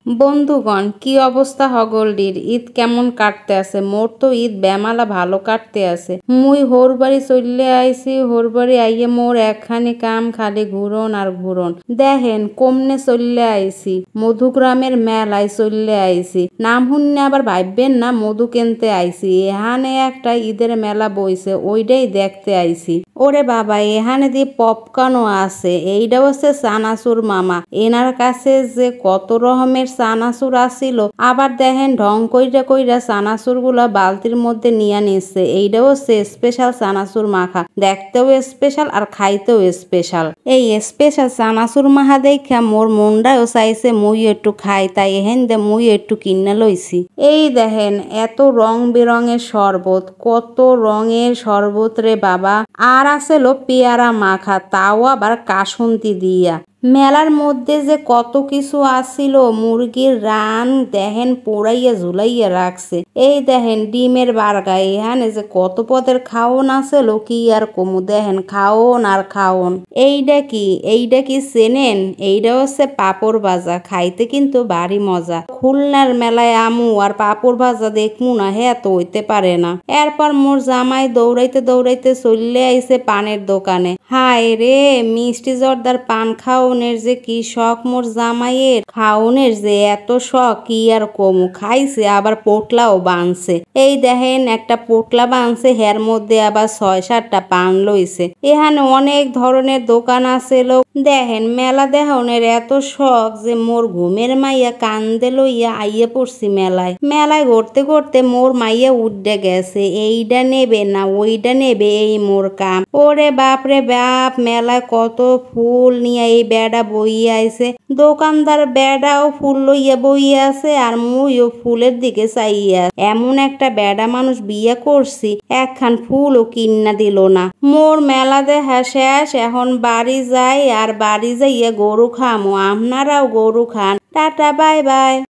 বন্ধুগণ, কি অবস্থা হগলডির? ঈদ কেমন কাটতে আছে? মোর তো ঈদ বেমালা ভালো কাটতে আছে। মুই হোর বাড়ি চললে আইছি, হোর বাড়ি আইয়ে মোর একখানি কাম খালি ঘুরন আর ঘুরন। দেখেন কমনে চললে আইছি, মধুগ্রামের মেলায় চললে আইছি। নাম শুনলে আবার ভাববেন না মধু কিনতে আইছি। এখানে একটা ঈদের মেলা বইছে, ওইটাই দেখতে আইছি। ওরে বাবা, এখানে দিয়ে পপকর্নও আছে। এইটা হচ্ছে চানাচুর মামা। এনার কাছে যে কত রকমের চানাচুর আসিল, আবার দেখেন ঢং কইরা কইরা চানাচুর গুলা বালতির মধ্যে নিয়ে নিচ্ছে। এইটা হচ্ছে স্পেশাল চানাচুর মাখা, দেখতেও স্পেশাল আর খাইতেও স্পেশাল। এই স্পেশাল চানাচুর মাখা দেখা মোর মনটাও চাইছে মুই একটু খাই, তাই এহেন দে মুই একটু কিনে লইছি। এই দেখেন এত রং বেরঙের শরবত, কত রঙের শরবত রে বাবা। আর আছে লো পেয়ারা মাখা, তাও আবার কাসুন্তি দিয়া। মেলার মধ্যে যে কত কিছু আসিল, মুরগির রান দেখেন পোড়াইয়া ঝুলাইয়া রাখছে। এই দেখেন ডিমের বার্গা, এখানে যে কত পদের খাওন আছে কি আর কমু। দেখেন খাওন আর খাওন। এইটা কি চেনেন? এইটা হচ্ছে পাপড় ভাজা, খাইতে কিন্তু ভারী মজা। খুলনার মেলায় আমু আর পাপড় ভাজা দেখমু না, হ্যাঁ তো হইতে পারে না। এরপর মোর জামাই দৌড়াইতে দৌড়াইতে চললে আইছে পানের দোকানে। হায় রে, মিষ্টি জর্দার পান খাওনের যে কি শখ মোর জামাইয়ের, খাওনের যে এত শখ কি আর কমু। খাইছে আবার পোটলাও বানছে। এই দেখেন একটা পোটলা বানছে, হের মধ্যে আবার ৬-৭টা পান লইছে। এখানে অনেক ধরনের দোকান আছে লোক। দেখেন মেলা দেহনের এত শখ যে মোর ঘুমের মাইয়া কান্দে লইয়া আইয়ে পড়ছি মেলায়। মেলায় ঘুরতে ঘুরতে মোর মাইয়া উঠে গেছে, এইটা নেবে না ওইটা নেবে, এই মোর কাম। ওরে বাপ রে বাপ, মেলায় কত ফুল নিয়ে এই বেড়া বইয়া আইছে। দোকানদার বেড়াও ফুল লইয়া বইয়া আছে, আর মুইও ফুলের দিকে চাইয়া। এমন একটা বেড়া মানুষ বিয়ে করছি, একখান ফুলও কিন্না দিল না। মোর মেলা দেখা শেষ, এখন বাড়ি যাই, আর বাড়ি যাইয়া গরু খামো। আপনারাও গরু খান। Tata, bye bye.